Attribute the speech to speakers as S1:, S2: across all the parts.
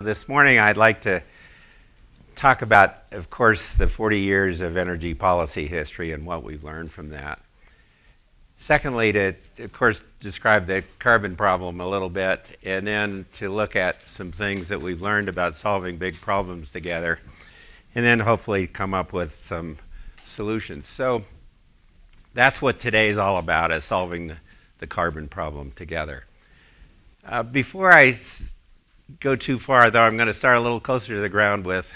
S1: This morning I'd like to talk about, of course, the 40 years of energy policy history and what we've learned from that. Secondly, to, of course, describe the carbon problem a little bit, and then to look at some things that we've learned about solving big problems together, and then hopefully come up with some solutions. So that's what today's all about, is solving the carbon problem together. Before I go too far, though, I'm going to start a little closer to the ground with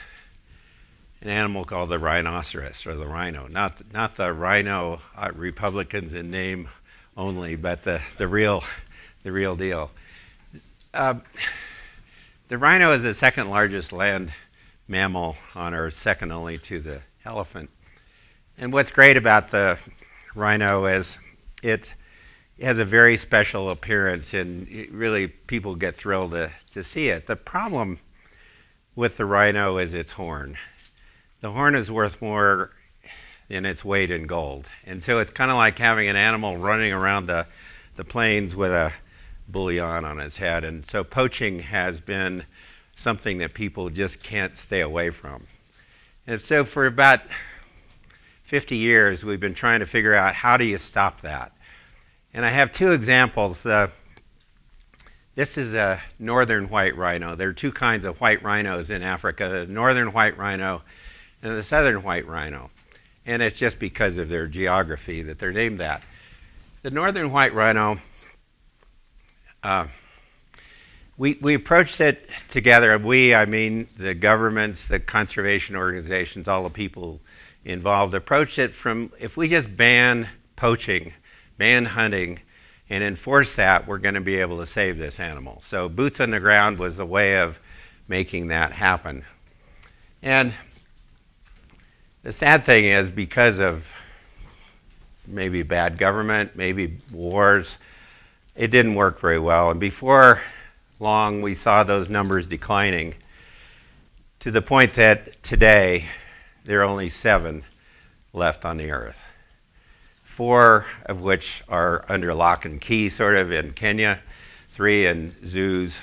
S1: an animal called the rhinoceros, or the rhino. Not the rhino Republicans in name only, but the real deal. The rhino is the second largest land mammal on Earth, second only to the elephant. And what's great about the rhino is it has a very special appearance, and really people get thrilled to see it. The problem with the rhino is its horn. The horn is worth more than its weight in gold. And so it's kind of like having an animal running around the plains with a bullion on its head. And so poaching has been something that people just can't stay away from. And so for about 50 years, we've been trying to figure out, how do you stop that? And I have two examples. This is a northern white rhino. There are two kinds of white rhinos in Africa, the northern white rhino and the southern white rhino. And it's just because of their geography that they're named that. The northern white rhino, we approached it together. I mean the governments, the conservation organizations, all the people involved, approached it from, if we just ban poaching, ban hunting, and enforce that, we're going to be able to save this animal. So boots on the ground was a way of making that happen. And the sad thing is, because of maybe bad government, maybe wars, it didn't work very well. And before long, we saw those numbers declining to the point that today there are only 7 left on the earth. 4 of which are under lock and key, sort of, in Kenya, 3 in zoos.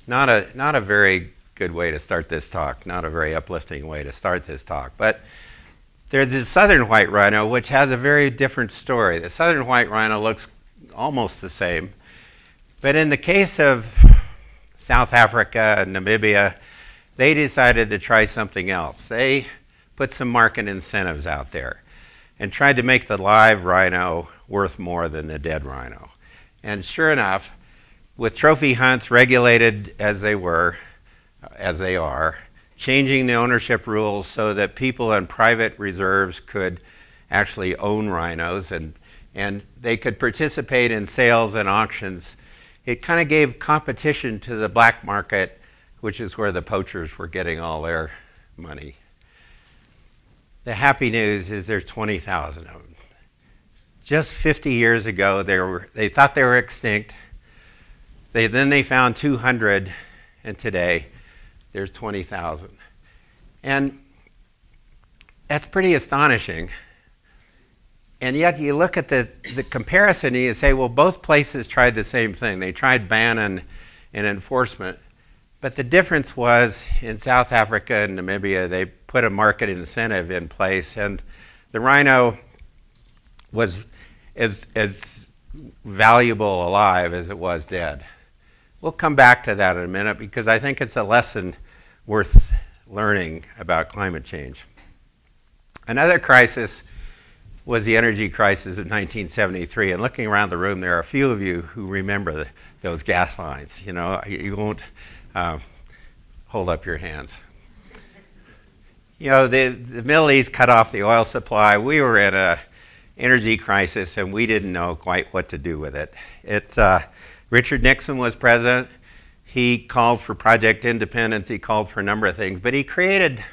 S1: Not a very good way to start this talk, not a very uplifting way to start this talk. But there's the southern white rhino, which has a very different story. The southern white rhino looks almost the same. But in the case of South Africa and Namibia, they decided to try something else. They put some market incentives out there and tried to make the live rhino worth more than the dead rhino. And sure enough, with trophy hunts regulated as they are, changing the ownership rules so that people in private reserves could actually own rhinos and they could participate in sales and auctions, it kind of gave competition to the black market, which is where the poachers were getting all their money. The happy news is there's 20,000 of them. Just 50 years ago, they thought they were extinct. Then they found 200, and today there's 20,000. And that's pretty astonishing. And yet you look at the comparison and you say, well, both places tried the same thing. They tried ban and enforcement. But the difference was, in South Africa and Namibia, they put a market incentive in place, and the rhino was as valuable alive as it was dead. We'll come back to that in a minute, because I think it's a lesson worth learning about climate change. Another crisis was the energy crisis of 1973. And looking around the room, there are a few of you who remember those gas lines. You know, you won't hold up your hands. You know, the Middle East cut off the oil supply. We were in an energy crisis, and we didn't know quite what to do with it. Richard Nixon was president. He called for project independence. He called for a number of things. But he created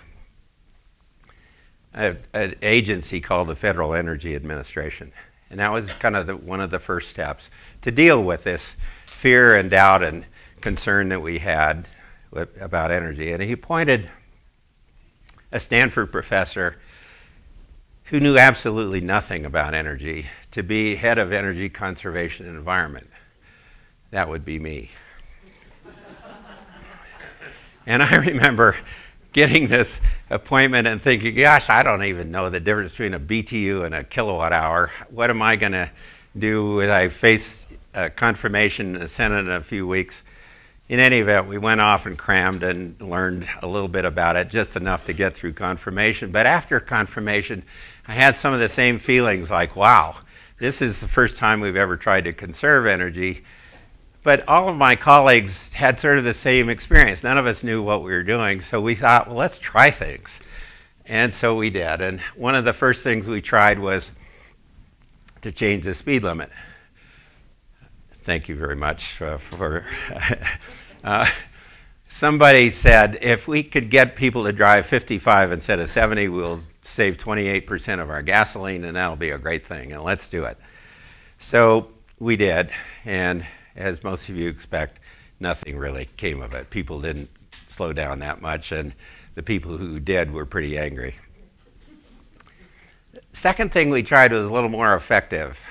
S1: an agency called the Federal Energy Administration. And that was kind of one of the first steps to deal with this fear and doubt and concern that we had about energy. And he appointed a Stanford professor who knew absolutely nothing about energy to be head of energy conservation and environment. That would be me. And I remember getting this appointment and thinking, gosh, I don't even know the difference between a BTU and a kilowatt hour. What am I going to do when I face confirmation in the Senate in a few weeks? In any event, we went off and crammed and learned a little bit about it, just enough to get through confirmation. But after confirmation, I had some of the same feelings like, wow, this is the first time we've ever tried to conserve energy. But all of my colleagues had sort of the same experience. None of us knew what we were doing, so we thought, well, let's try things. And so we did. And one of the first things we tried was to change the speed limit. Thank you very much for somebody said, if we could get people to drive 55 instead of 70, we'll save 28% of our gasoline, and that'll be a great thing, and let's do it. So we did, and as most of you expect, nothing really came of it. People didn't slow down that much, and the people who did were pretty angry. Second thing we tried was a little more effective.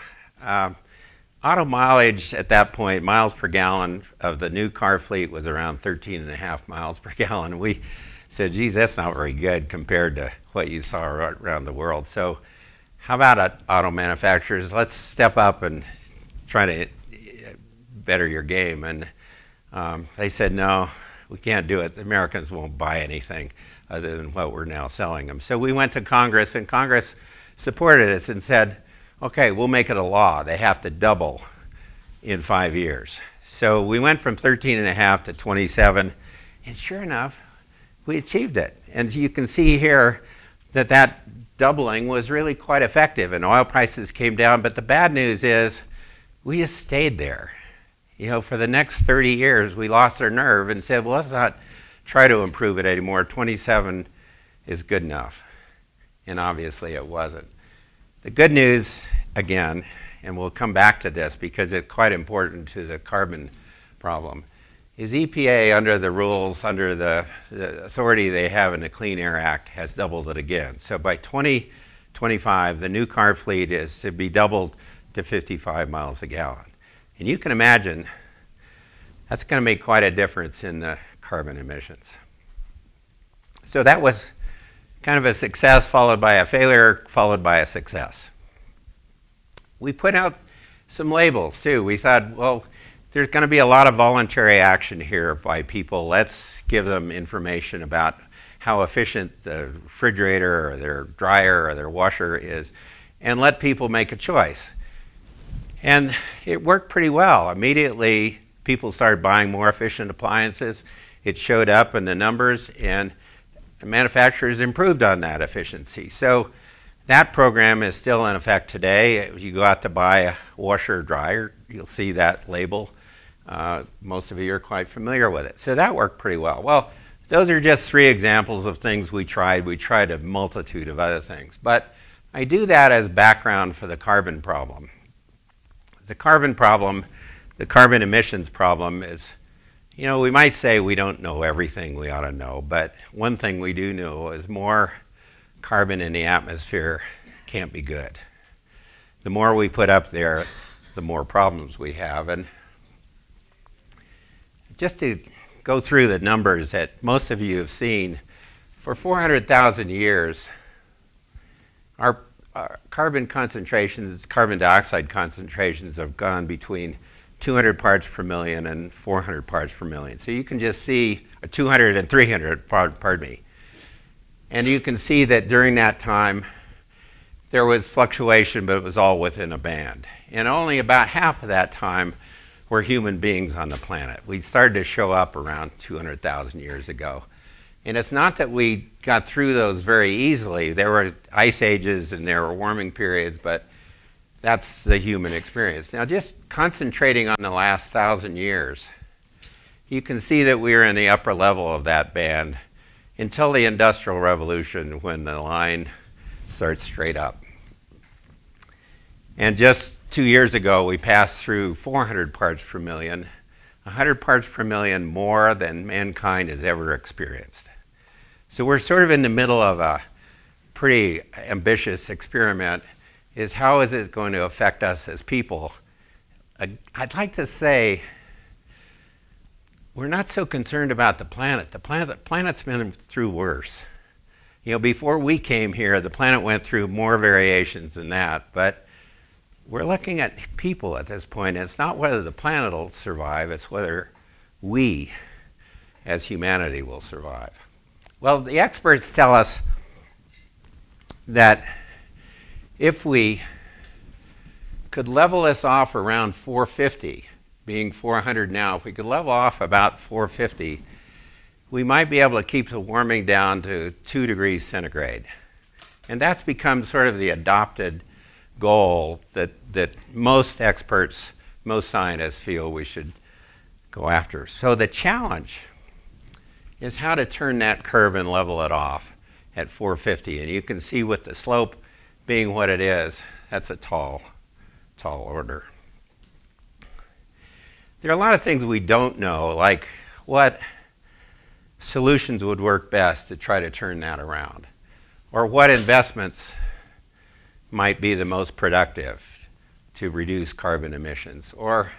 S1: Auto mileage at that point, miles per gallon of the new car fleet was around 13.5 miles per gallon. We said, geez, that's not very good compared to what you saw around the world. So how about auto manufacturers? Let's step up and try to better your game. And they said, no, we can't do it. The Americans won't buy anything other than what we're now selling them. So we went to Congress, and Congress supported us and said, okay, we'll make it a law. They have to double in 5 years. So we went from 13.5 to 27, and sure enough, we achieved it. And you can see here that that doubling was really quite effective, and oil prices came down. But the bad news is we just stayed there. You know, for the next 30 years, we lost our nerve and said, well, let's not try to improve it anymore. 27 is good enough. And obviously it wasn't. The good news, again, and we'll come back to this because it's quite important to the carbon problem, is EPA, under the rules, under the authority they have in the Clean Air Act, has doubled it again. So by 2025, the new car fleet is to be doubled to 55 miles a gallon. And you can imagine that's going to make quite a difference in the carbon emissions. So that was kind of a success followed by a failure, followed by a success. We put out some labels too. We thought, well, there's going to be a lot of voluntary action here by people. Let's give them information about how efficient the refrigerator or their dryer or their washer is, and let people make a choice. And it worked pretty well. Immediately, people started buying more efficient appliances. It showed up in the numbers, and manufacturers improved on that efficiency. So that program is still in effect today. If you go out to buy a washer or dryer, you'll see that label. Most of you are quite familiar with it. So that worked pretty well. Well, those are just 3 examples of things we tried. We tried a multitude of other things. But I do that as background for the carbon problem. The carbon problem, the carbon emissions problem is, you know, we might say we don't know everything we ought to know, but one thing we do know is more carbon in the atmosphere can't be good. The more we put up there, the more problems we have. And just to go through the numbers that most of you have seen, for 400,000 years, our carbon concentrations, carbon dioxide concentrations have gone between 200 parts per million and 400 parts per million. So you can just see 200 and 300, pardon me. And you can see that during that time, there was fluctuation, but it was all within a band. And only about half of that time were human beings on the planet. We started to show up around 200,000 years ago. And it's not that we got through those very easily. There were ice ages and there were warming periods, but that's the human experience. Now, just concentrating on the last 1,000 years, you can see that we're in the upper level of that band until the Industrial Revolution, when the line starts straight up. And just 2 years ago, we passed through 400 parts per million, 100 parts per million more than mankind has ever experienced. So we're sort of in the middle of a pretty ambitious experiment. Is how is it going to affect us as people? I'd like to say we're not so concerned about the planet. The planet's been through worse. You know, before we came here, the planet went through more variations than that, but we're looking at people at this point, and it's not whether the planet will survive, it's whether we, as humanity, will survive. Well, the experts tell us that if we could level this off around 450, being 400 now, if we could level off about 450, we might be able to keep the warming down to 2 degrees centigrade. And that's become sort of the adopted goal that most experts, most scientists feel we should go after. So the challenge is how to turn that curve and level it off at 450. And you can see with the slope being what it is, that's a tall order. There are a lot of things we don't know, like what solutions would work best to try to turn that around, or what investments might be the most productive to reduce carbon emissions, or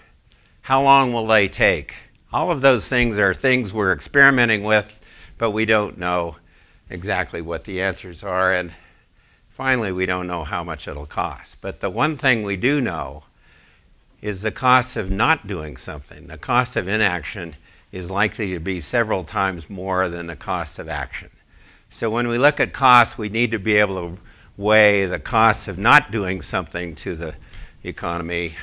S1: how long will they take? All of those things are things we're experimenting with, but we don't know exactly what the answers are, and finally we don't know how much it'll cost. But the one thing we do know is the cost of not doing something. The cost of inaction is likely to be several times more than the cost of action. So when we look at costs, we need to be able to weigh the cost of not doing something to the economy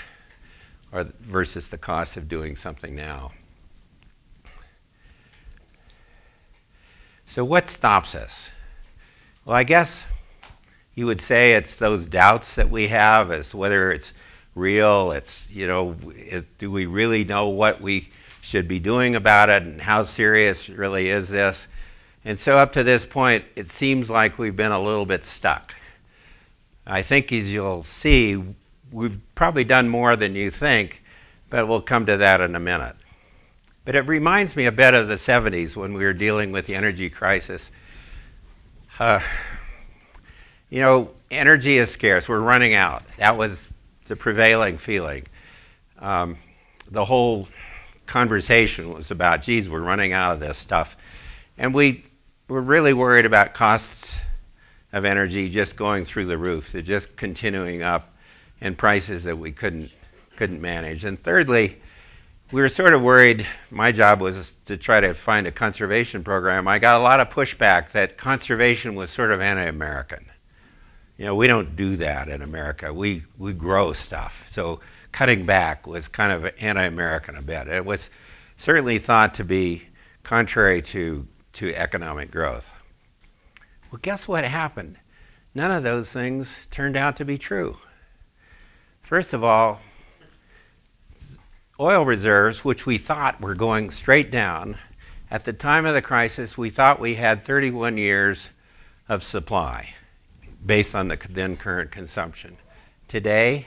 S1: versus the cost of doing something now. So what stops us? Well, I guess you would say it's those doubts that we have as to whether it's real, it's, you know, do we really know what we should be doing about it, and how serious really is this? And so up to this point, it seems like we've been a little bit stuck. I think, as you'll see, we've probably done more than you think, but we'll come to that in a minute. But it reminds me a bit of the 70s when we were dealing with the energy crisis. You know, energy is scarce. We're running out. That was the prevailing feeling. The whole conversation was about, geez, we're running out of this stuff. And we were really worried about costs of energy just going through the roof. They're just continuing up, and prices that we couldn't manage. And thirdly, we were sort of worried. My job was to try to find a conservation program. I got a lot of pushback that conservation was sort of anti-American. You know, we don't do that in America. We grow stuff. So cutting back was kind of anti-American a bit. It was certainly thought to be contrary to economic growth. Well, guess what happened? None of those things turned out to be true. First of all, oil reserves, which we thought were going straight down, at the time of the crisis, we thought we had 31 years of supply based on the then current consumption. Today,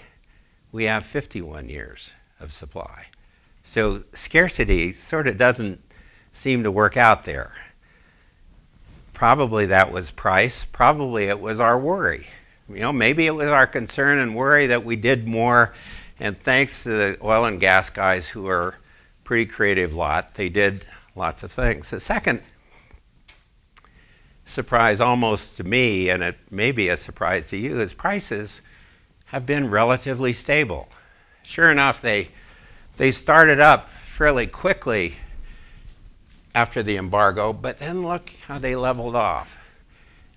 S1: we have 51 years of supply. So scarcity sort of doesn't seem to work out there. Probably that was price. Probably it was our worry. You know, maybe it was our concern and worry that we did more, and thanks to the oil and gas guys, who are a pretty creative lot, they did lots of things. The second surprise, almost to me, and it may be a surprise to you, is prices have been relatively stable. Sure enough, they started up fairly quickly after the embargo, but then look how they leveled off.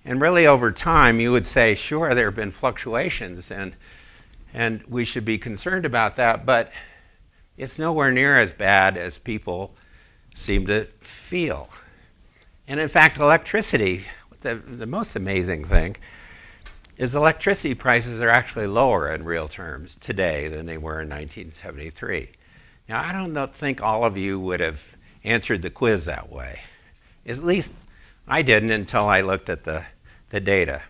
S1: And really over time, you would say, sure, there have been fluctuations, and we should be concerned about that, but it's nowhere near as bad as people seem to feel. And in fact, electricity, the most amazing thing, is electricity prices are actually lower in real terms today than they were in 1973. Now, I don't think all of you would have answered the quiz that way. At least I didn't until I looked at the data.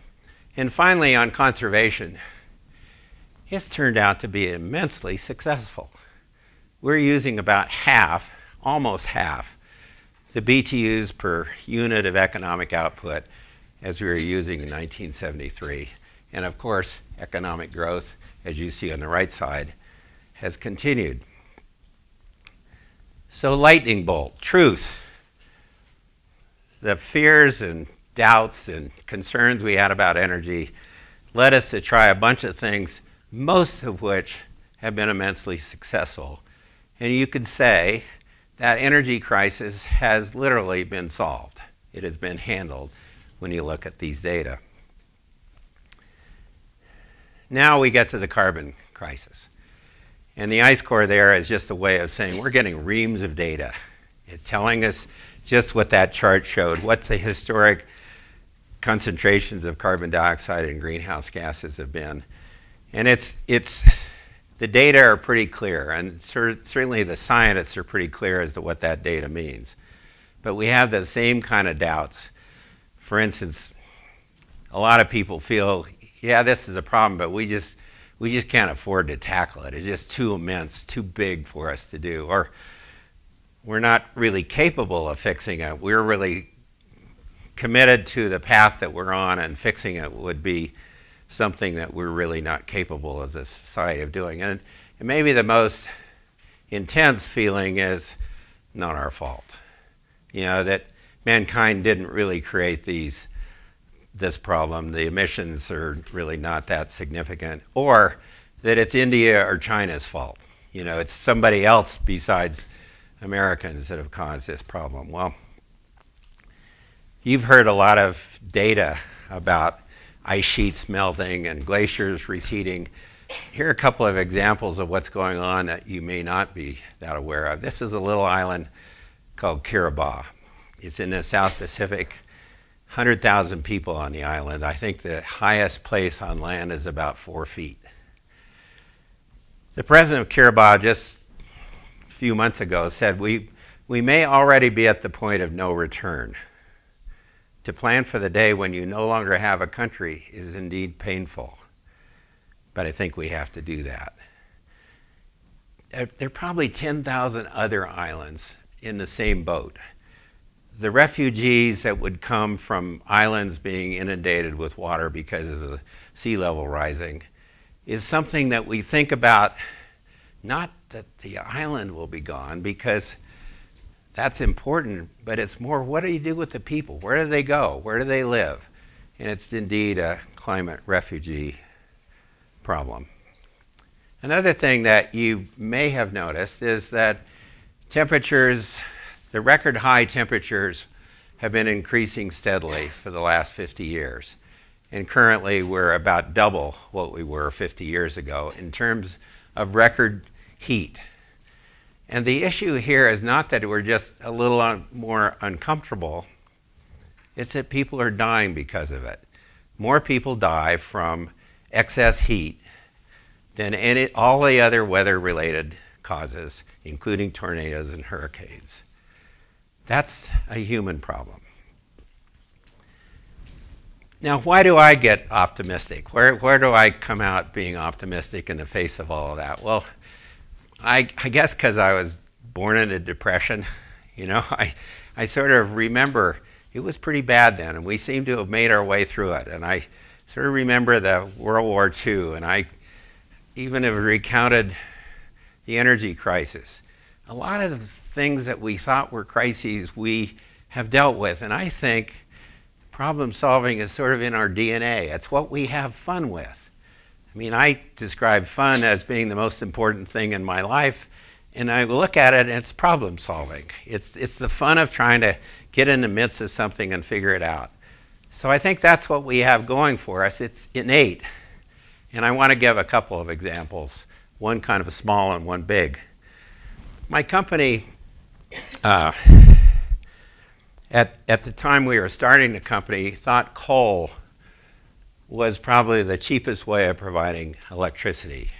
S1: And finally, on conservation, it's turned out to be immensely successful. We're using about half, almost half, the BTUs per unit of economic output as we were using in 1973. And of course, economic growth, as you see on the right side, has continued. So lightning bolt, truth. The fears and doubts and concerns we had about energy led us to try a bunch of things, most of which have been immensely successful. And you could say that energy crisis has literally been solved. It has been handled when you look at these data. Now we get to the carbon crisis. And the ice core there is just a way of saying we're getting reams of data. It's telling us just what that chart showed, what the historic concentrations of carbon dioxide and greenhouse gases have been. And the data are pretty clear, and certainly the scientists are pretty clear as to what that data means. But we have the same kind of doubts. For instance, a lot of people feel, yeah, this is a problem, but we just can't afford to tackle it. It's just too immense, too big for us to do. Or we're not really capable of fixing it. We're really committed to the path that we're on, and fixing it would be something that we're really not capable as a society of doing. And maybe the most intense feeling is not our fault. You know, that mankind didn't really create this problem. The emissions are really not that significant. Or that it's India or China's fault. You know, it's somebody else besides Americans that have caused this problem. Well, you've heard a lot of data about ice sheets melting and glaciers receding. Here are a couple of examples of what's going on that you may not be that aware of. This is a little island called Kiribati. It's in the South Pacific. 100,000 people on the island. I think the highest place on land is about 4 feet. The president of Kiribati just a few months ago said we may already be at the point of no return. To plan for the day when you no longer have a country is indeed painful, but I think we have to do that. There are probably 10,000 other islands in the same boat. The refugees that would come from islands being inundated with water because of the sea level rising is something that we think about, not that the island will be gone, because that's important, but it's more, what do you do with the people? Where do they go? Where do they live? And it's indeed a climate refugee problem. Another thing that you may have noticed is that temperatures, the record high temperatures, have been increasing steadily for the last 50 years. And currently we're about double what we were 50 years ago in terms of record heat. And the issue here is not that we're just a little more uncomfortable, it's that people are dying because of it. More people die from excess heat than all the other weather-related causes, including tornadoes and hurricanes. That's a human problem. Now, why do I get optimistic? Where do I come out being optimistic in the face of all of that? Well, I guess because I was born in a depression. You know, I sort of remember it was pretty bad then, and we seem to have made our way through it. And I sort of remember the World War II, and I even have recounted the energy crisis. A lot of the things that we thought were crises we have dealt with, and I think problem solving is sort of in our DNA. It's what we have fun with. I mean, I describe fun as being the most important thing in my life, and I look at it and it's problem solving. It's the fun of trying to get in the midst of something and figure it out. So I think that's what we have going for us. It's innate. And I want to give a couple of examples, one kind of small and one big. My company, at the time we were starting the company, thought coal was probably the cheapest way of providing electricity.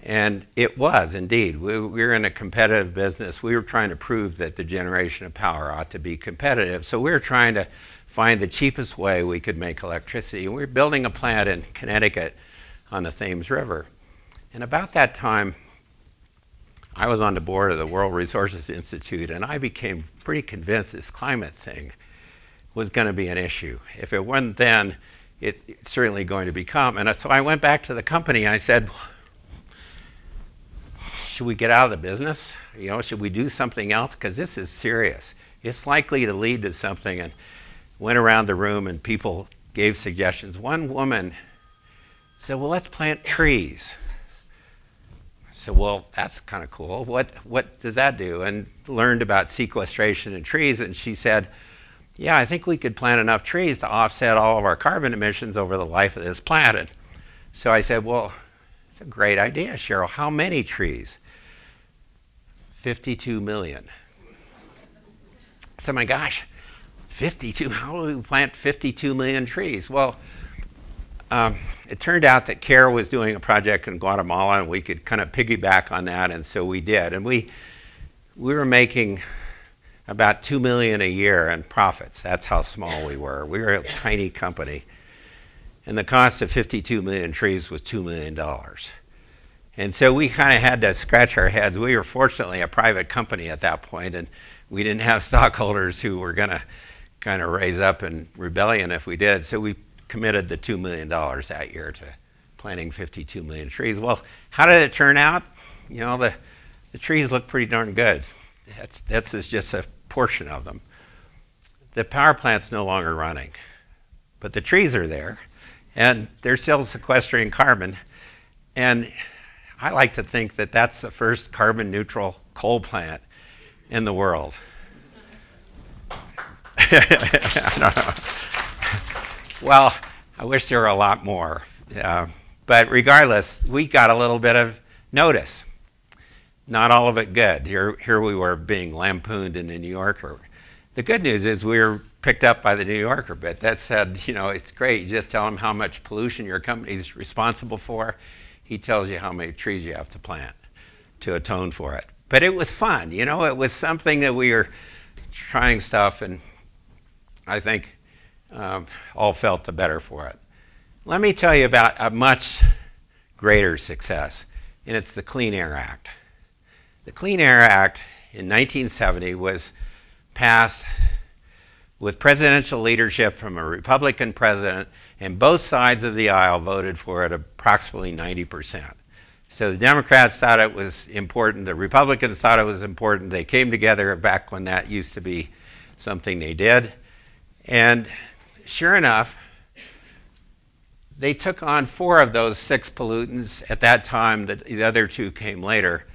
S1: And it was, indeed. We were in a competitive business. We were trying to prove that the generation of power ought to be competitive. So we were trying to find the cheapest way we could make electricity. And we were building a plant in Connecticut on the Thames River. And about that time, I was on the board of the World Resources Institute, and I became pretty convinced this climate thing was going to be an issue. If it wasn't then, it's certainly going to become. And so I went back to the company and I said, should we get out of the business? You know, should we do something else? Because this is serious. It's likely to lead to something. And went around the room and people gave suggestions. One woman said, well, let's plant trees. I said, well, that's kind of cool. What does that do? And learned about sequestration in trees. And she said, yeah, I think we could plant enough trees to offset all of our carbon emissions over the life of this planet. So I said, well, it's a great idea, Cheryl. How many trees? 52 million. I said, my gosh, 52, how do we plant 52 million trees? Well, it turned out that CARE was doing a project in Guatemala and we could kind of piggyback on that, and so we did. And we were making about $2 million a year in profits. That's how small we were. We were a tiny company. And the cost of 52 million trees was $2 million. And so we kind of had to scratch our heads. We were fortunately a private company at that point, and we didn't have stockholders who were going to kind of raise up in rebellion if we did. So we committed the $2 million that year to planting 52 million trees. Well, how did it turn out? You know, the trees look pretty darn good. That's just a portion of them. The power plant's no longer running, but the trees are there, and they're still sequestering carbon. And I like to think that that's the first carbon neutral coal plant in the world. I don't know. Well, I wish there were a lot more. But regardless, we got a little bit of notice. Not all of it good. Here we were being lampooned in the New Yorker. The good news is we were picked up by the New Yorker, but that said, you know, it's great. You just tell him how much pollution your company is responsible for. He tells you how many trees you have to plant to atone for it. But it was fun, you know. It was something that we were trying stuff, and I think all felt the better for it. Let me tell you about a much greater success, and it's the Clean Air Act. The Clean Air Act in 1970 was passed with presidential leadership from a Republican president, and both sides of the aisle voted for it approximately 90%. So the Democrats thought it was important, the Republicans thought it was important. They came together back when that used to be something they did. And sure enough, they took on 4 of those 6 pollutants at that time. The other 2 came later,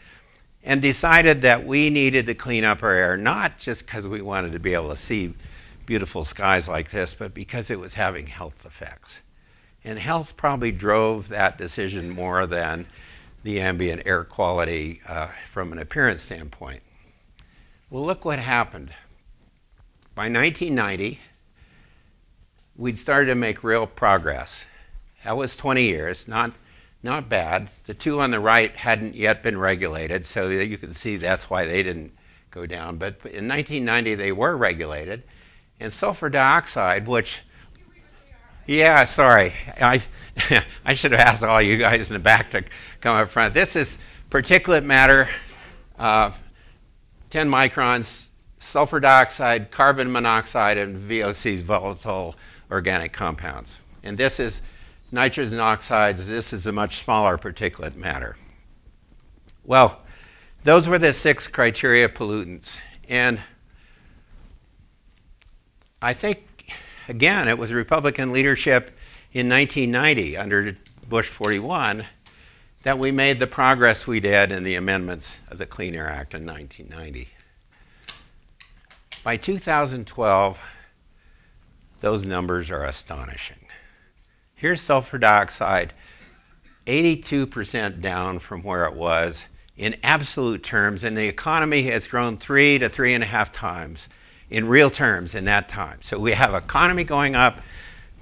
S1: and decided that we needed to clean up our air, not just because we wanted to be able to see beautiful skies like this, but because it was having health effects. And health probably drove that decision more than the ambient air quality from an appearance standpoint. Well, look what happened. By 1990, we'd started to make real progress. That was 20 years, not bad. The 2 on the right hadn't yet been regulated, so you can see that's why they didn't go down. But in 1990, they were regulated. And sulfur dioxide, which, yeah, sorry, I should have asked all you guys in the back to come up front. This is particulate matter, 10 microns, sulfur dioxide, carbon monoxide, and VOCs, volatile organic compounds. And this is nitrogen oxides. This is a much smaller particulate matter. Well, those were the 6 criteria pollutants. And I think, again, it was Republican leadership in 1990 under Bush 41 that we made the progress we did in the amendments of the Clean Air Act in 1990. By 2012, those numbers are astonishing. Here's sulfur dioxide, 82% down from where it was in absolute terms, and the economy has grown 3 to 3.5 times in real terms in that time. So we have economy going up,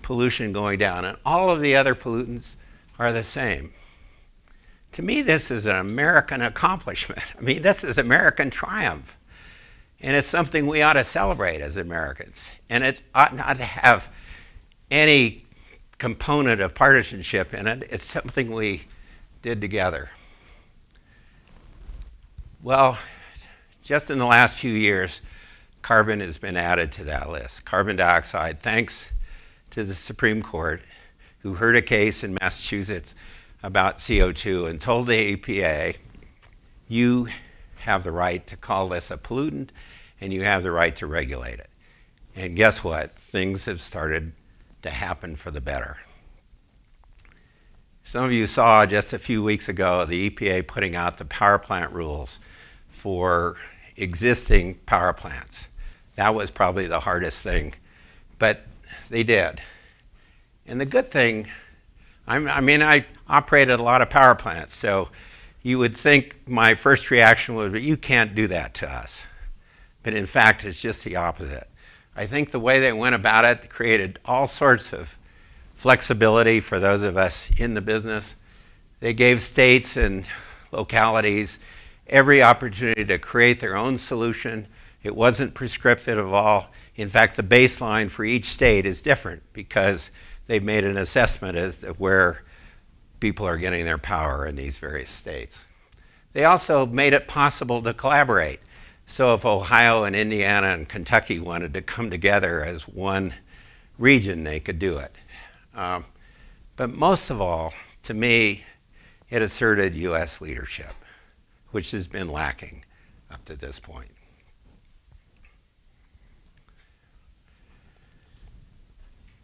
S1: pollution going down, and all of the other pollutants are the same. To me, this is an American accomplishment. I mean, this is American triumph. And it's something we ought to celebrate as Americans. And it ought not to have any component of partisanship in it. It's something we did together. Well, just in the last few years, carbon has been added to that list. Carbon dioxide, thanks to the Supreme Court, who heard a case in Massachusetts about CO2 and told the EPA you have the right to call this a pollutant, and you have the right to regulate it. And guess what? Things have started to happen for the better. Some of you saw just a few weeks ago the EPA putting out the power plant rules for existing power plants. That was probably the hardest thing, but they did. And the good thing, I operated a lot of power plants, so you would think my first reaction would be, you can't do that to us. But in fact, it's just the opposite. I think the way they went about it created all sorts of flexibility for those of us in the business. They gave states and localities every opportunity to create their own solution. It wasn't prescriptive of all. In fact, the baseline for each state is different because they've made an assessment as to where people are getting their power in these various states. They also made it possible to collaborate. So if Ohio and Indiana and Kentucky wanted to come together as one region, they could do it. But most of all, to me, it asserted U.S. leadership, which has been lacking up to this point.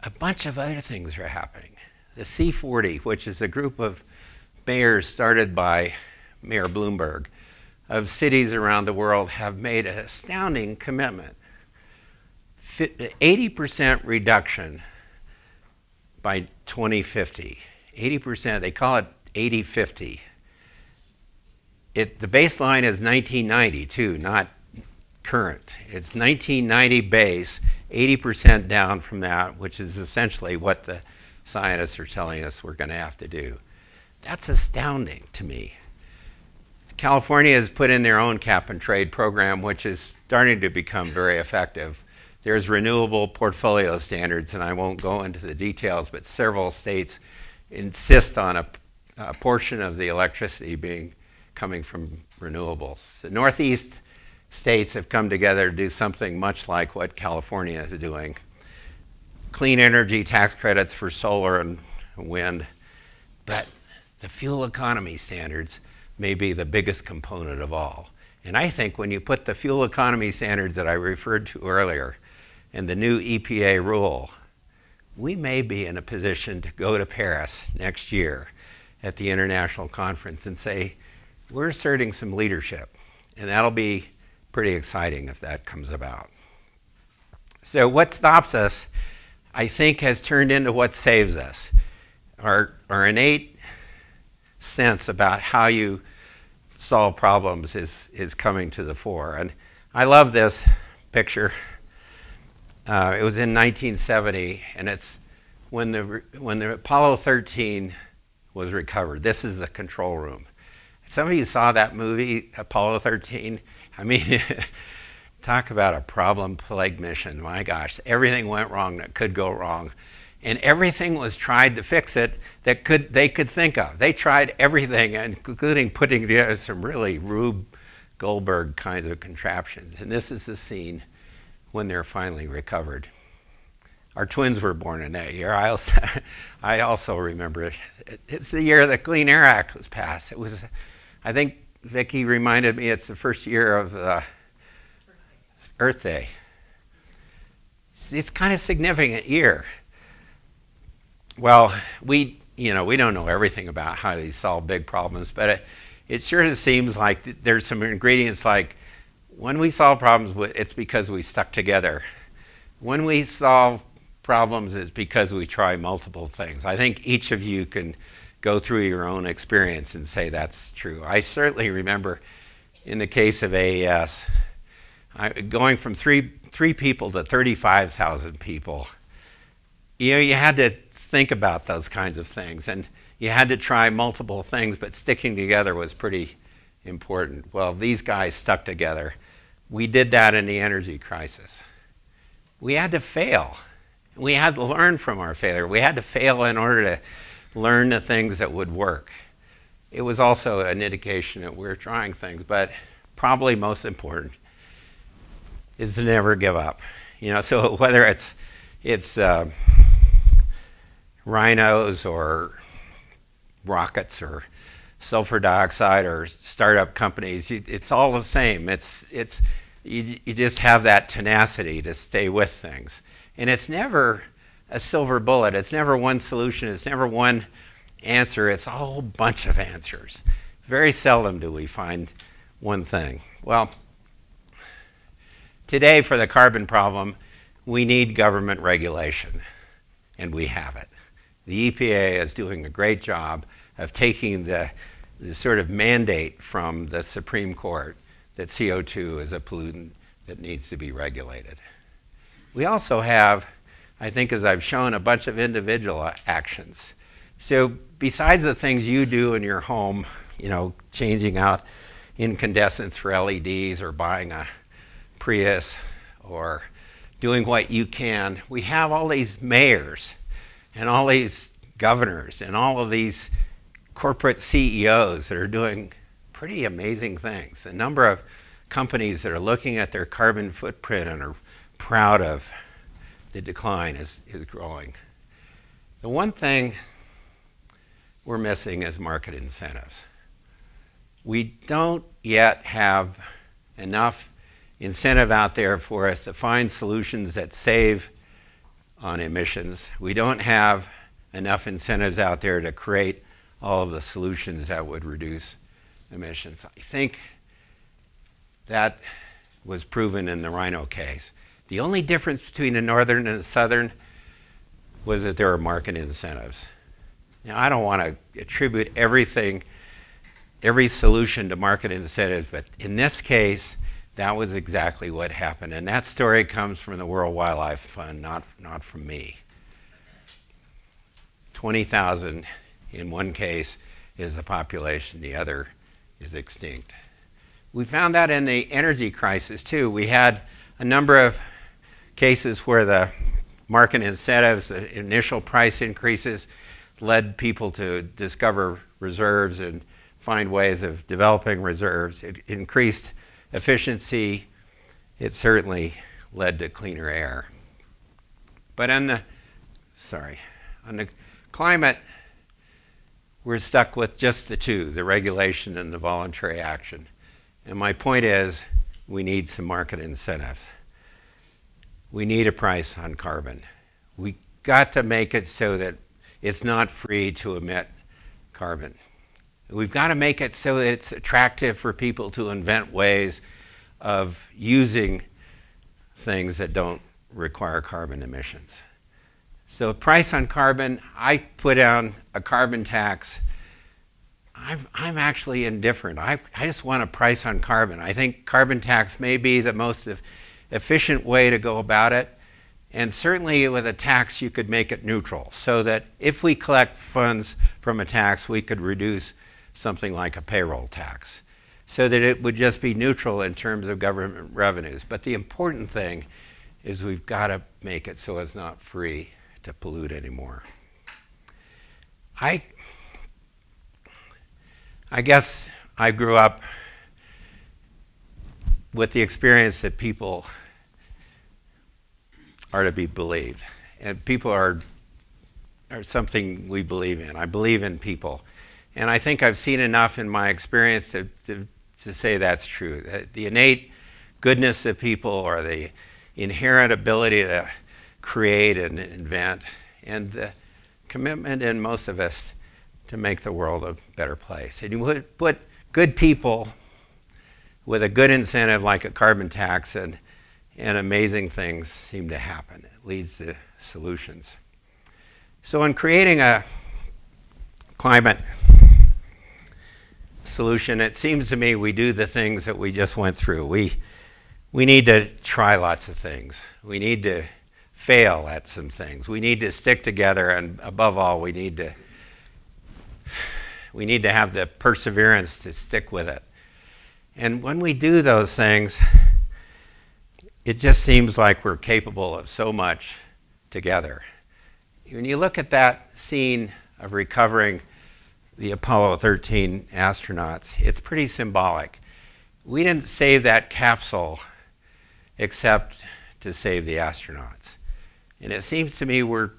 S1: A bunch of other things are happening. The C40, which is a group of mayors started by Mayor Bloomberg of cities around the world, have made an astounding commitment. 80% reduction by 2050. 80%, they call it 80-50. The baseline is 1990 too, not current. It's 1990 base, 80% down from that, which is essentially what the scientists are telling us we're going to have to do. That's astounding to me. California has put in their own cap and trade program, which is starting to become very effective. There's renewable portfolio standards, and I won't go into the details, but several states insist on a portion of the electricity coming from renewables. The Northeast states have come together to do something much like what California is doing. Clean energy tax credits for solar and wind, but the fuel economy standards may be the biggest component of all. And I think when you put the fuel economy standards that I referred to earlier and the new EPA rule, we may be in a position to go to Paris next year at the international conference and say, we're asserting some leadership. And that'll be pretty exciting if that comes about. So what stops us, I think, has turned into what saves us. Our innate sense about how you solve problems is coming to the fore. And I love this picture. It was in 1970, and it's when the Apollo 13 was recovered. This is the control room. Some of you saw that movie, Apollo 13. I mean, talk about a problem-plagued mission. My gosh, everything went wrong that could go wrong. And everything was tried to fix it that they could think of. They tried everything, including putting together some really Rube Goldberg kinds of contraptions. And this is the scene when they're finally recovered. Our twins were born in that year. I also remember it. It's the year the Clean Air Act was passed. It was, I think Vicki reminded me, it's the first year of Earth Day. It's kind of significant year. Well, we don't know everything about how they solve big problems, but it sure seems like there's some ingredients like when we solve problems, it's because we stuck together. When we solve problems, it's because we try multiple things. I think each of you can go through your own experience and say that's true. I certainly remember in the case of AES, going from three people to 35,000 people. You had to think about those kinds of things, and you had to try multiple things, but sticking together was pretty important. Well, these guys stuck together. We did that in the energy crisis. We had to fail. We had to learn from our failure. We had to fail in order to learn the things that would work. It was also an indication that we're trying things, but probably most important is to never give up. So whether it's rhinos or rockets or sulfur dioxide or startup companies, it's all the same. You just have that tenacity to stay with things. And it's never a silver bullet. It's never one solution. It's never one answer. It's a whole bunch of answers. Very seldom do we find one thing. Well, today for the carbon problem, we need government regulation, and we have it. The EPA is doing a great job of taking the sort of mandate from the Supreme Court that CO2 is a pollutant that needs to be regulated. We also have, I think as I've shown, a bunch of individual actions. So besides the things you do in your home, changing out incandescents for LEDs or buying a Prius or doing what you can, we have all these mayors and all these governors and all of these corporate CEOs that are doing pretty amazing things. The number of companies that are looking at their carbon footprint and are proud of the decline is growing. The one thing we're missing is market incentives. We don't yet have enough incentive out there for us to find solutions that save on emissions. We don't have enough incentives out there to create all of the solutions that would reduce emissions. I think that was proven in the Rhino case. The only difference between the northern and the southern was that there were market incentives. Now, I don't want to attribute every solution to market incentives, but in this case, that was exactly what happened. And that story comes from the World Wildlife Fund, not from me. 20,000 in one case is the population, the other is extinct. We found that in the energy crisis too. We had a number of cases where the market incentives, the initial price increases, led people to discover reserves and find ways of developing reserves. It increased efficiency. It certainly led to cleaner air. But on the climate, we're stuck with just the two, the regulation and the voluntary action. And my point is, we need some market incentives. We need a price on carbon. We got to make it so that it's not free to emit carbon. We've got to make it so that it's attractive for people to invent ways of using things that don't require carbon emissions. So price on carbon, I put down a carbon tax. I'm actually indifferent. I just want a price on carbon. I think carbon tax may be the most efficient way to go about it. And certainly with a tax, you could make it neutral so that if we collect funds from a tax, we could reduce something like a payroll tax so that it would just be neutral in terms of government revenues. But the important thing is we've got to make it so it's not free to pollute anymore. I guess I grew up with the experience that people are to be believed. And people are something we believe in. I believe in people. And I think I've seen enough in my experience to say that's true. The innate goodness of people or the inherent ability to create and invent and the commitment in most of us to make the world a better place. And you would put good people with a good incentive like a carbon tax and amazing things seem to happen. It leads to solutions. So in creating a climate solution, it seems to me we do the things that we just went through. We need to try lots of things. We need to fail at some things. We need to stick together, and above all, we need to have the perseverance to stick with it. And when we do those things, it just seems like we're capable of so much together. When you look at that scene of recovering the Apollo 13 astronauts, it's pretty symbolic. We didn't save that capsule except to save the astronauts. And it seems to me we're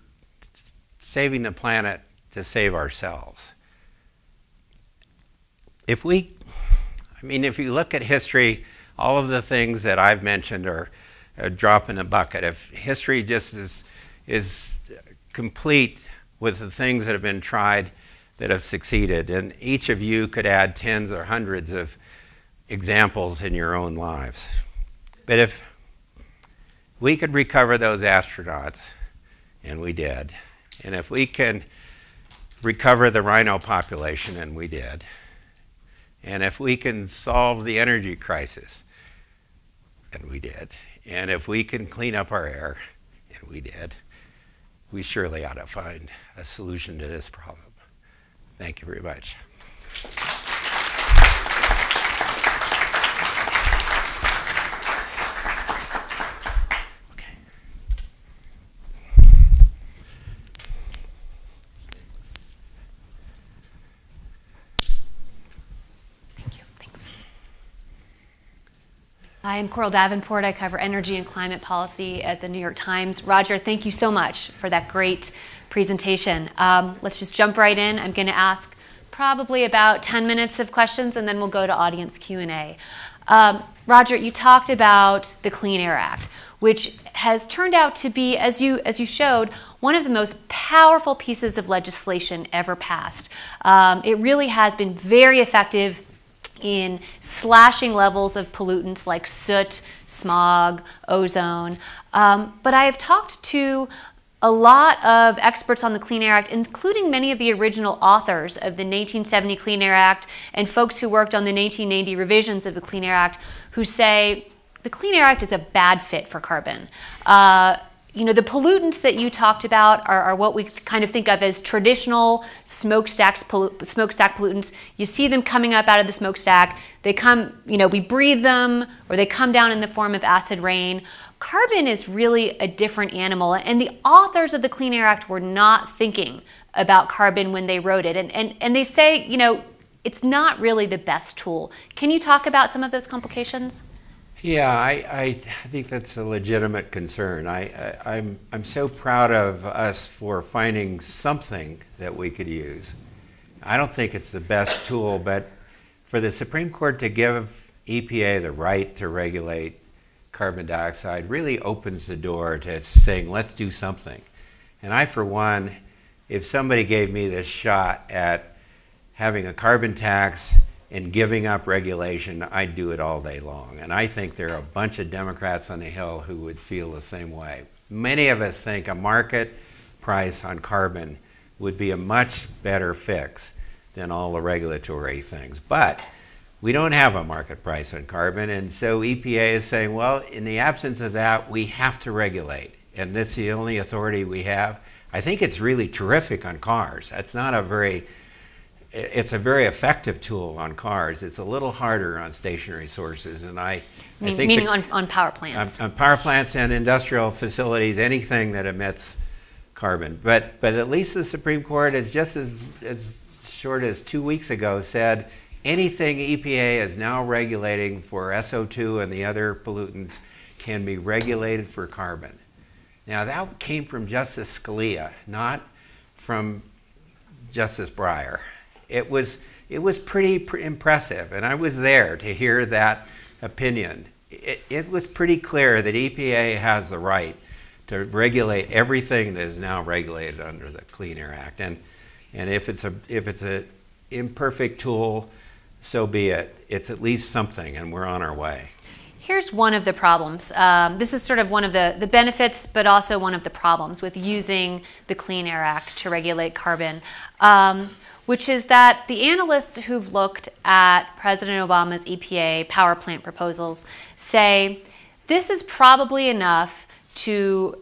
S1: saving the planet to save ourselves. if you look at history, all of the things that I've mentioned are a drop in a bucket. If history just is complete with the things that have been tried that have succeeded, and each of you could add tens or hundreds of examples in your own lives. But if we could recover those astronauts, and we did, and if we can recover the rhino population, and we did, and if we can solve the energy crisis, and we did, and if we can clean up our air, and we did, we surely ought to find a solution to this problem. Thank you very much.
S2: Hi, I'm Coral Davenport. I cover energy and climate policy at the New York Times. Roger, thank you so much for that great presentation. Let's just jump right in. I'm going to ask probably about 10 minutes of questions, and then we'll go to audience Q&A. Roger, you talked about the Clean Air Act, which has turned out to be, as you showed, one of the most powerful pieces of legislation ever passed. It really has been very effective in slashing levels of pollutants like soot, smog, ozone. But I have talked to a lot of experts on the Clean Air Act, including many of the original authors of the 1970 Clean Air Act and folks who worked on the 1990 revisions of the Clean Air Act, who say the Clean Air Act is a bad fit for carbon. You know, the pollutants that you talked about are what we kind of think of as traditional smokestack pollutants. You see them coming up out of the smokestack. They come, you know, we breathe them, or they come down in the form of acid rain. Carbon is really a different animal, and the authors of the Clean Air Act were not thinking about carbon when they wrote it. And they say, you know, it's not really the best tool. Can you talk about some of those complications?
S1: Yeah, I think that's a legitimate concern. I'm so proud of us for finding something that we could use. I don't think it's the best tool, but for the Supreme Court to give EPA the right to regulate carbon dioxide really opens the door to saying, let's do something. And I, for one, if somebody gave me this shot at having a carbon tax and giving up regulation, I'd do it all day long. And I think there are a bunch of Democrats on the Hill who would feel the same way. Many of us think a market price on carbon would be a much better fix than all the regulatory things. But we don't have a market price on carbon, and so EPA is saying, well, in the absence of that, we have to regulate. And that's the only authority we have. I think it's really terrific on cars. That's not a very It's a very effective tool on cars. It's a little harder on stationary sources, and I think
S2: meaning on power plants.
S1: On power plants and industrial facilities, anything that emits carbon. But at least the Supreme Court has just as short as 2 weeks ago said anything EPA is now regulating for SO2 and the other pollutants can be regulated for carbon. Now that came from Justice Scalia, not from Justice Breyer. It was pretty impressive, and I was there to hear that opinion. It was pretty clear that EPA has the right to regulate everything that is now regulated under the Clean Air Act. And if it's a imperfect tool, so be it. It's at least something, and we're on our way.
S2: Here's one of the problems. This is sort of one of the benefits, but also one of the problems with using the Clean Air Act to regulate carbon, which is that the analysts who've looked at President Obama's EPA power plant proposals say this is probably enough to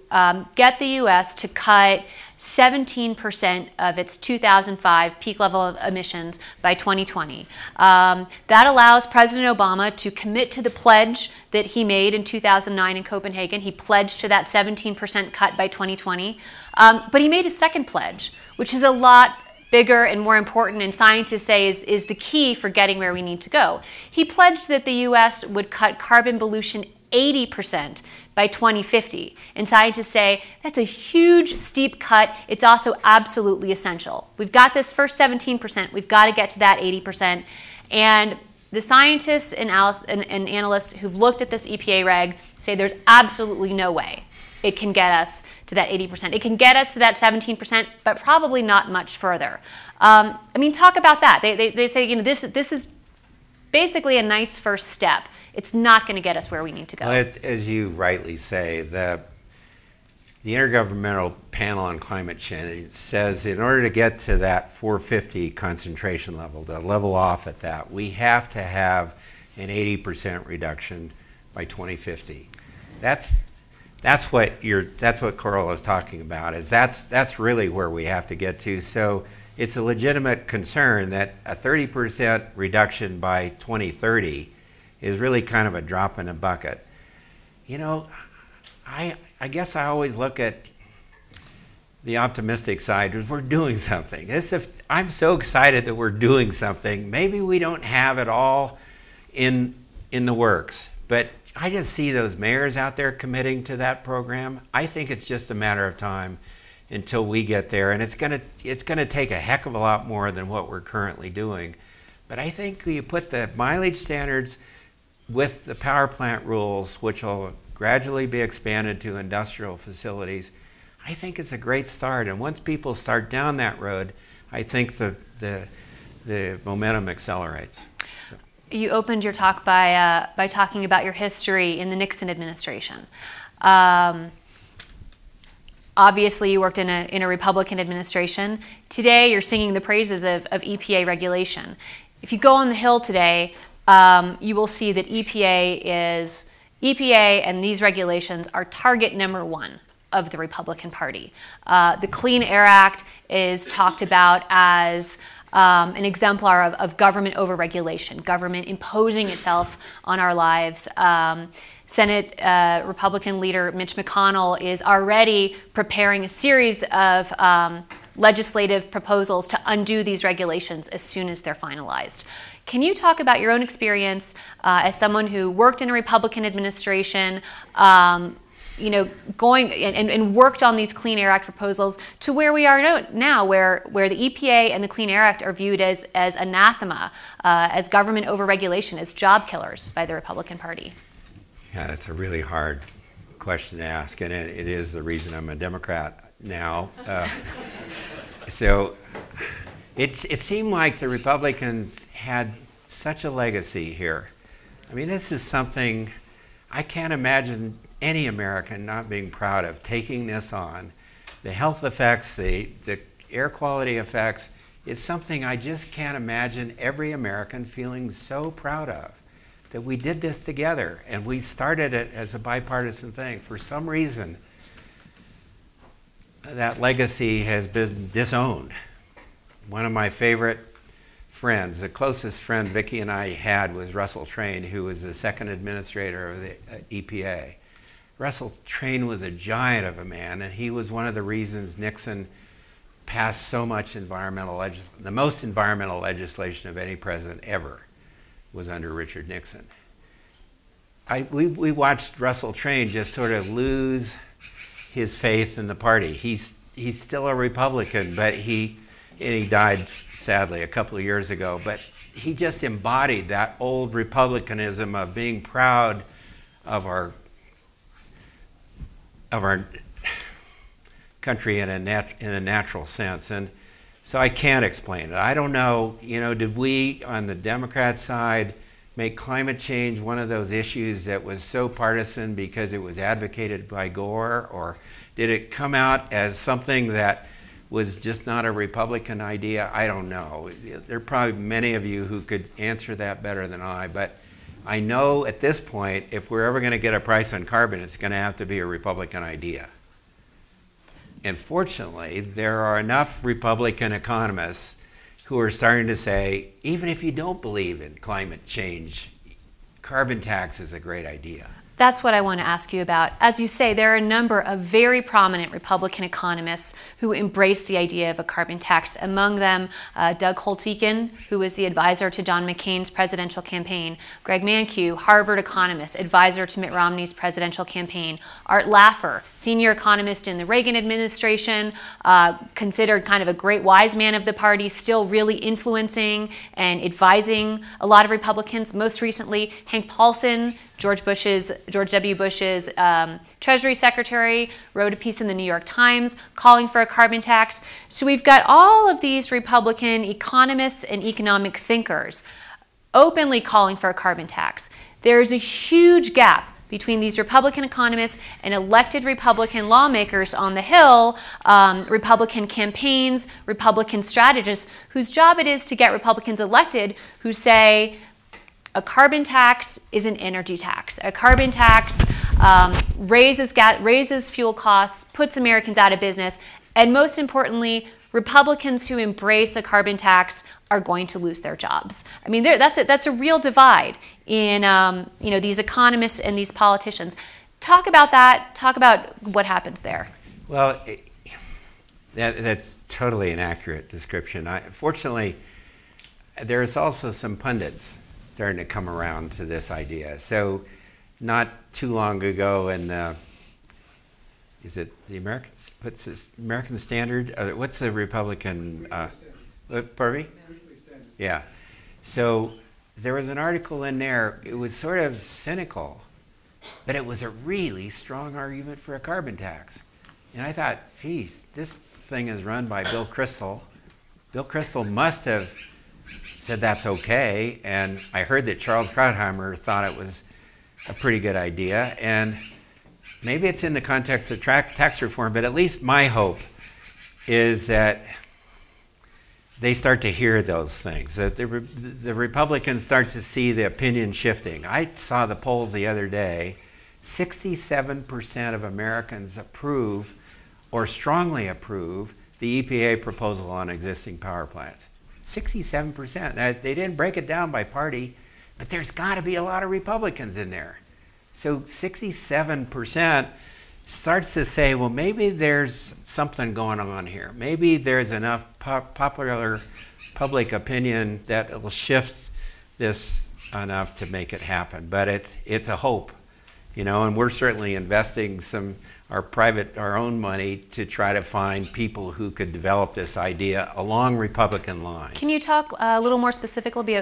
S2: get the U.S. to cut 17% of its 2005 peak level of emissions by 2020. That allows President Obama to commit to the pledge that he made in 2009 in Copenhagen. He pledged to that 17% cut by 2020. But he made a second pledge, which is a lot bigger and more important, and scientists say is the key for getting where we need to go. He pledged that the U.S. would cut carbon pollution 80% by 2050. And scientists say that's a huge, steep cut. It's also absolutely essential. We've got this first 17%. We've got to get to that 80%. And the scientists and analysts who've looked at this EPA reg say there's absolutely no way it can get us to that 80%. It can get us to that 17%, but probably not much further. I mean, talk about that. They say, you know, this is basically a nice first step. It's not going to get us where we need to go.
S1: Well, as you rightly say, the Intergovernmental Panel on Climate Change says in order to get to that 450 concentration level, to level off at that, we have to have an 80% reduction by 2050. That's what Coral is talking about. That's really where we have to get to. So it's a legitimate concern that a 30% reduction by 2030 is really kind of a drop in a bucket. You know, I guess I always look at the optimistic side as we're doing something. I'm so excited that we're doing something. Maybe we don't have it all in the works, but I just see those mayors out there committing to that program. I think it's just a matter of time until we get there, and it's gonna take a heck of a lot more than what we're currently doing. But I think you put the mileage standards with the power plant rules, which will gradually be expanded to industrial facilities, I think it's a great start. And once people start down that road, I think the momentum accelerates. So.
S2: You opened your talk by talking about your history in the Nixon administration. Obviously, you worked in a Republican administration. Today, you're singing the praises of EPA regulation. If you go on the Hill today, you will see that EPA and these regulations are target number one of the Republican Party. The Clean Air Act is talked about as an exemplar of government overregulation, government imposing itself on our lives. Senate Republican leader Mitch McConnell is already preparing a series of legislative proposals to undo these regulations as soon as they're finalized. Can you talk about your own experience as someone who worked in a Republican administration, you know, going and worked on these Clean Air Act proposals to where we are now, where the EPA and the Clean Air Act are viewed as anathema, as government overregulation, as job killers by the Republican Party?
S1: Yeah, that's a really hard question to ask, and it is the reason I'm a Democrat now. So it seemed like the Republicans had such a legacy here. I mean, this is something I can't imagine any American not being proud of, taking this on. The health effects, the air quality effects, is something I just can't imagine every American feeling so proud of, that we did this together and we started it as a bipartisan thing. For some reason, that legacy has been disowned. One of my favorite friends, the closest friend Vicki and I had, was Russell Train, who was the second administrator of the EPA. Russell Train was a giant of a man, and he was one of the reasons Nixon passed so much environmental legislation. The most environmental legislation of any president ever was under Richard Nixon. We watched Russell Train just sort of lose his faith in the party. He's still a Republican, but he died sadly a couple of years ago, but he just embodied that old republicanism of being proud of our country in a natural sense. And so I can't explain it. I don't know, you know, did we on the Democrat side make climate change one of those issues that was so partisan because it was advocated by Gore, or did it come out as something that was just not a Republican idea? I don't know. There are probably many of you who could answer that better than I, but I know at this point, if we're ever going to get a price on carbon, it's going to have to be a Republican idea. And fortunately, there are enough Republican economists who are starting to say, even if you don't believe in climate change, carbon tax is a great idea.
S2: That's what I want to ask you about. As you say, there are a number of very prominent Republican economists who embrace the idea of a carbon tax. Among them, Doug Holtz-Eakin, who was the advisor to John McCain's presidential campaign, Greg Mankiw, Harvard economist, advisor to Mitt Romney's presidential campaign, Art Laffer, senior economist in the Reagan administration, considered kind of a great wise man of the party, still really influencing and advising a lot of Republicans. Most recently, Hank Paulson, George W. Bush's Treasury Secretary, wrote a piece in the New York Times calling for a carbon tax. So we've got all of these Republican economists and economic thinkers openly calling for a carbon tax. There's a huge gap between these Republican economists and elected Republican lawmakers on the Hill, Republican campaigns, Republican strategists, whose job it is to get Republicans elected, who say, a carbon tax is an energy tax. A carbon tax raises fuel costs, puts Americans out of business, and most importantly, Republicans who embrace a carbon tax are going to lose their jobs. I mean, that's a real divide in these economists and these politicians. Talk about that. Talk about what happens there.
S1: Well, that's totally an accurate description. Fortunately, there's also some pundits starting to come around to this idea. So not too long ago in the, is it the American, what's this, American Standard? What's the Republican, pardon me? Yeah. So there was an article in there, it was sort of cynical, but it was a really strong argument for a carbon tax. And I thought, geez, this thing is run by Bill Kristol. Bill Kristol must have said that's okay, and I heard that Charles Krauthammer thought it was a pretty good idea, and maybe it's in the context of tax reform, but at least my hope is that they start to hear those things, that the Republicans start to see the opinion shifting. I saw the polls the other day, 67% of Americans approve or strongly approve the EPA proposal on existing power plants. 67%. Now, they didn't break it down by party, but there's got to be a lot of Republicans in there. So 67% starts to say, well, maybe there's something going on here. Maybe there's enough popular public opinion that it will shift this enough to make it happen. But it's a hope, and we're certainly investing our own money to try to find people who could develop this idea along Republican lines. Can
S2: you talk a little more specifically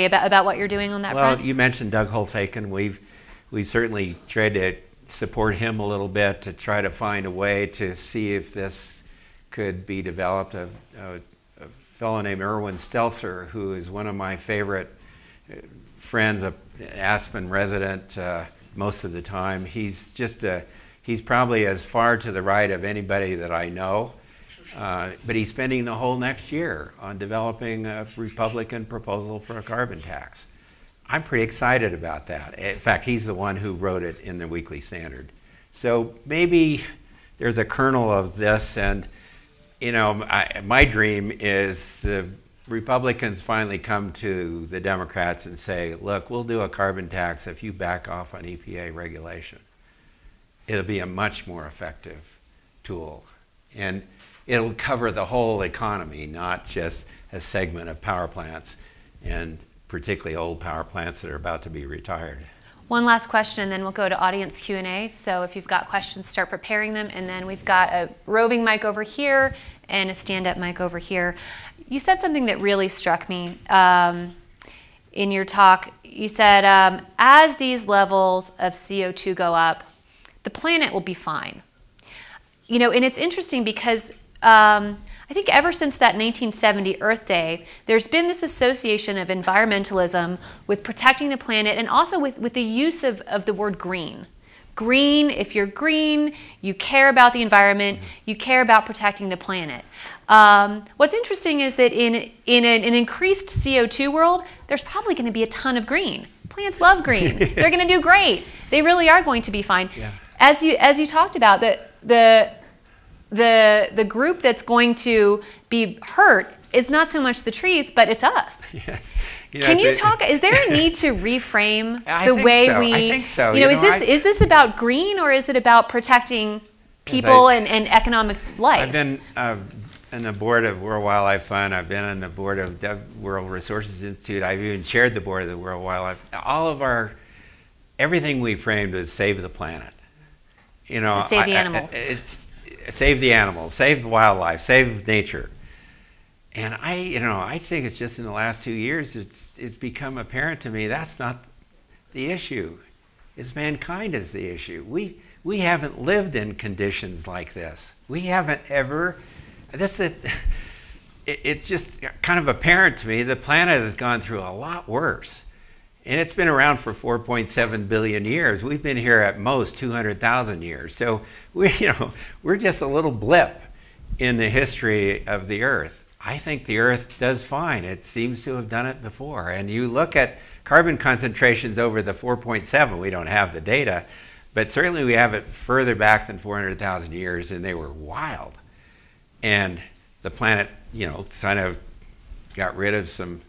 S2: about what you're doing on that front?
S1: Well, you mentioned Doug Holtz-Eakin. We've certainly tried to support him a little bit to try to find a way to see if this could be developed. A fellow named Erwin Stelzer, who is one of my favorite friends, an Aspen resident, most of the time. He's probably as far to the right of anybody that I know, but he's spending the whole next year on developing a Republican proposal for a carbon tax. I'm pretty excited about that. In fact, he's the one who wrote it in the Weekly Standard. So maybe there's a kernel of this, and my dream is the Republicans finally come to the Democrats and say, look, we'll do a carbon tax if you back off on EPA regulation. It'll be a much more effective tool. And it'll cover the whole economy, not just a segment of power plants, and particularly old power plants that are about to be retired.
S2: One last question, and then we'll go to audience Q&A. So if you've got questions, start preparing them. And then we've got a roving mic over here and a stand-up mic over here. You said something that really struck me in your talk. You said, as these levels of CO2 go up, the planet will be fine. And it's interesting because I think ever since that 1970 Earth Day, there's been this association of environmentalism with protecting the planet and also with the use of the word green. Green, if you're green, you care about the environment, you care about protecting the planet. What's interesting is that in an increased CO2 world, there's probably going to be a ton of green. Plants love green. They're going to do great. They really are going to be fine. Yeah. As you talked about, the group that's going to be hurt it's not so much the trees, but it's us.
S1: Yes.
S2: Can you talk? Is there a need to reframe
S1: I
S2: the
S1: think
S2: way
S1: so.
S2: we?
S1: I think so.
S2: Is this about green, or is it about protecting people and economic life?
S1: I've been on the board of World Wildlife Fund. I've been on the board of World Resources Institute. I've even chaired the board of the World Wildlife. Everything we framed was save the planet.
S2: Save the animals.
S1: Save the animals, save the wildlife, save nature. And I think it's just in the last 2 years it's become apparent to me that's not the issue. It's mankind is the issue. We haven't lived in conditions like this. We haven't ever. It's just kind of apparent to me the planet has gone through a lot worse. And it's been around for 4.7 billion years. We've been here at most 200,000 years. So we're just a little blip in the history of the Earth. I think the Earth does fine. It seems to have done it before. And you look at carbon concentrations over the 4.7, we don't have the data, but certainly we have it further back than 400,000 years, and they were wild. And the planet, kind of got rid of some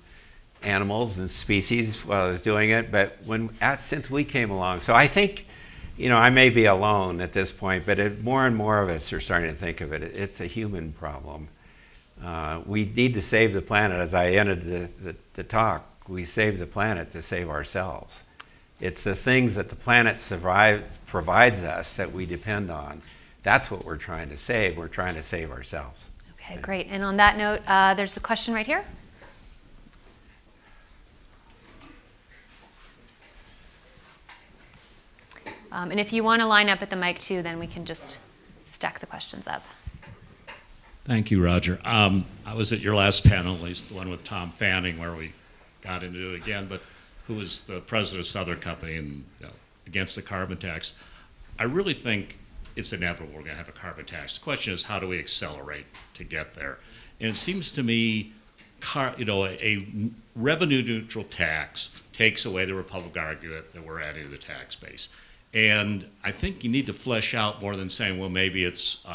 S1: animals and species while it was doing it, but since we came along, so I think, I may be alone at this point, but more and more of us are starting to think of it. It's a human problem. We need to save the planet. As I ended the talk, we save the planet to save ourselves. It's the things that the planet provides us that we depend on. That's what we're trying to save. We're trying to save ourselves.
S2: Okay, great. And on that note, there's a question right here. And if you want to line up at the mic too, then we can just stack the questions up.
S3: Thank you, Roger. I was at your last panel, at least the one with Tom Fanning, where we got into it again, but who was the president of Southern Company and against the carbon tax. I really think it's inevitable we're going to have a carbon tax. The question is, how do we accelerate to get there? And it seems to me, a revenue-neutral tax takes away the Republican argument that we're adding to the tax base. And I think you need to flesh out more than saying, well, maybe it's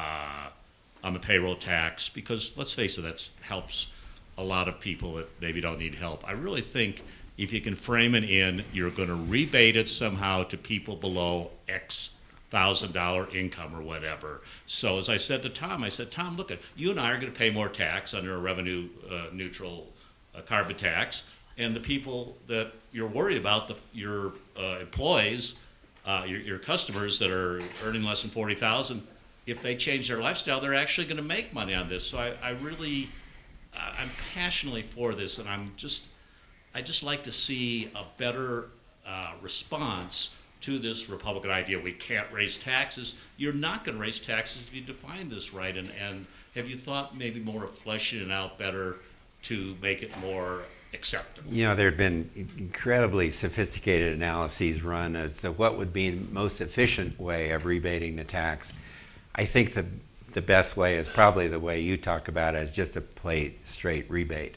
S3: on the payroll tax, because let's face it, that helps a lot of people that maybe don't need help. I really think if you can frame it in, you're going to rebate it somehow to people below X $1,000 income or whatever. So as I said to Tom, Tom, look, you and I are going to pay more tax under a revenue neutral carbon tax, and the people that you're worried about, your employees, your customers that are earning less than $40,000, if they change their lifestyle, they're actually going to make money on this. So I'm passionately for this, and I just like to see a better response to this Republican idea. We can't raise taxes. You're not going to raise taxes if you define this right. And have you thought maybe more of fleshing it out better to make it more acceptable? There
S1: have been incredibly sophisticated analyses run as to what would be the most efficient way of rebating the tax. I think the best way is probably the way you talk about it, is just a straight rebate.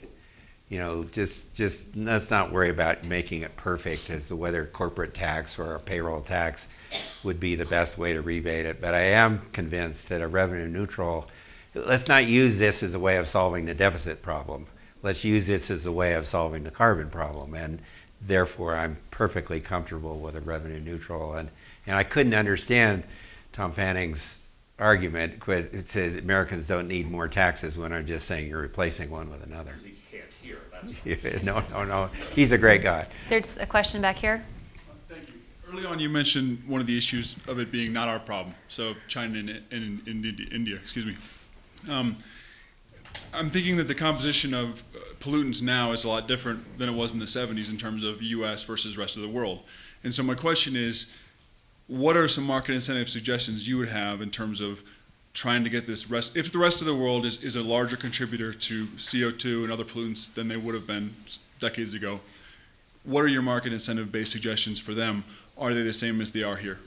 S1: Just let's not worry about making it perfect as to whether corporate tax or a payroll tax would be the best way to rebate it. But I am convinced that a revenue neutral, let's not use this as a way of solving the deficit problem. Let's use this as a way of solving the carbon problem. And therefore, I'm perfectly comfortable with a revenue neutral. And I couldn't understand Tom Fanning's argument, because it says Americans don't need more taxes, when I'm just saying you're replacing one with another.
S3: Because he can't hear. That's
S1: No. He's a great guy.
S2: There's a question back here.
S4: Thank you. Early on, you mentioned one of the issues of it being not our problem. So China and India, excuse me. I'm thinking that the composition of pollutants now is a lot different than it was in the 70s in terms of U.S. versus rest of the world. And so my question is, what are some market incentive suggestions you would have in terms of trying to get this if the rest of the world is a larger contributor to CO2 and other pollutants than they would have been decades ago, what are your market incentive-based suggestions for them? Are they the same as they are here?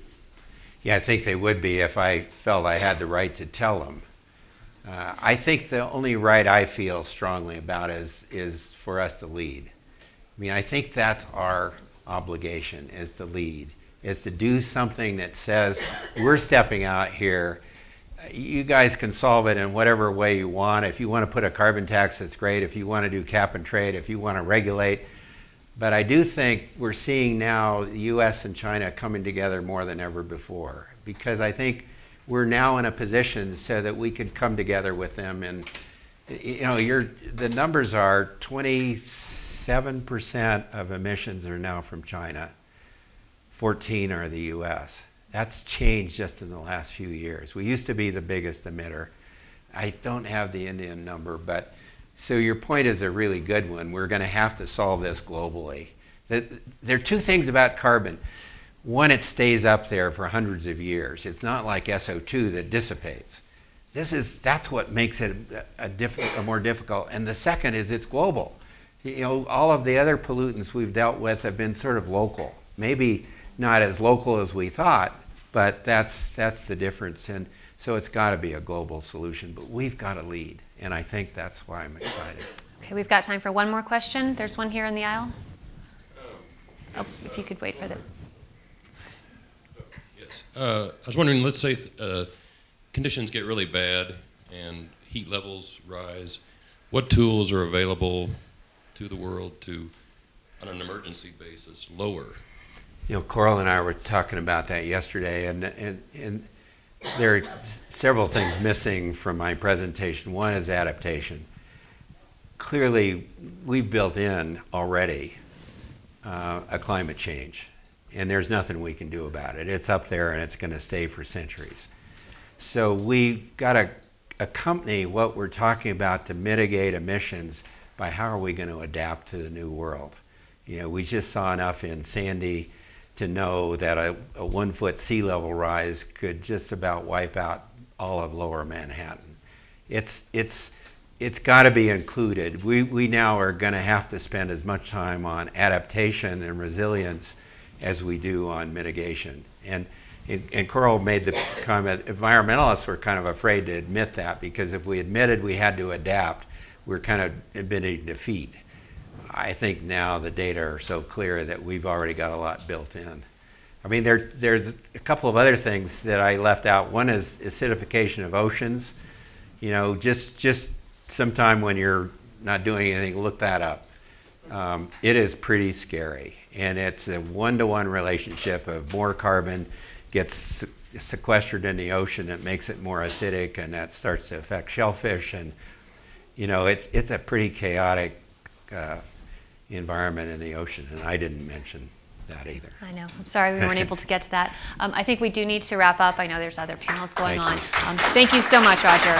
S1: Yeah, I think they would be if I felt I had the right to tell them. I think the only right I feel strongly about is for us to lead. I mean, I think that's our obligation, is to lead, is to do something that says we're stepping out here you guys can solve it in whatever way you want. If you want to put a carbon tax, that's great. If you want to do cap and trade, if you want to regulate. But I do think we're seeing now the U.S. and China coming together more than ever before, because I think we're now in a position so that we could come together with them. And you know, the numbers are 27% of emissions are now from China, 14 are the U.S. That's changed just in the last few years. We used to be the biggest emitter. I don't have the Indian number, but so your point is a really good one. We're going to have to solve this globally. There are two things about carbon. One, it stays up there for hundreds of years. It's not like SO2 that dissipates. That's what makes it a more difficult. And the second is it's global. You know, all of the other pollutants we've dealt with have been sort of local. Maybe not as local as we thought, but that's the difference. And so it's got to be a global solution, but we've got to lead. And I think that's why I'm excited.
S2: Okay, we've got time for one more question. There's one here in the aisle. Oh, if you could wait for the...
S5: Yes. I was wondering, let's say conditions get really bad and heat levels rise. What tools are available to the world to, on an emergency basis, lower?
S1: You know, Coral and I were talking about that yesterday, and there are several things missing from my presentation. One is adaptation. Clearly, we've built in already a climate change, and there's nothing we can do about it. It's up there, and it's going to stay for centuries. So we've got to accompany what we're talking about to mitigate emissions by how are we going to adapt to the new world. You know, we just saw enough in Sandy to know that a 1 foot sea level rise could just about wipe out all of lower Manhattan. It's got to be included. We now are going to have to spend as much time on adaptation and resilience as we do on mitigation. And Coral made the comment, environmentalists were kind of afraid to admit that, because if we admitted we had to adapt, we're kind of admitting defeat. I think now the data are so clear that we've already got a lot built in. I mean, there's a couple of other things that I left out. One is acidification of oceans. You know, just sometime when you're not doing anything, look that up. It is pretty scary, and it's a one-to-one relationship of more carbon gets sequestered in the ocean. It makes it more acidic, and that starts to affect shellfish. And you know, it's a pretty chaotic environment in the ocean, and I didn't mention that either.
S2: I know. I'm sorry we weren't able to get to that. I think we do need to wrap up. I know there's other panels going on. Thank you so much, Roger.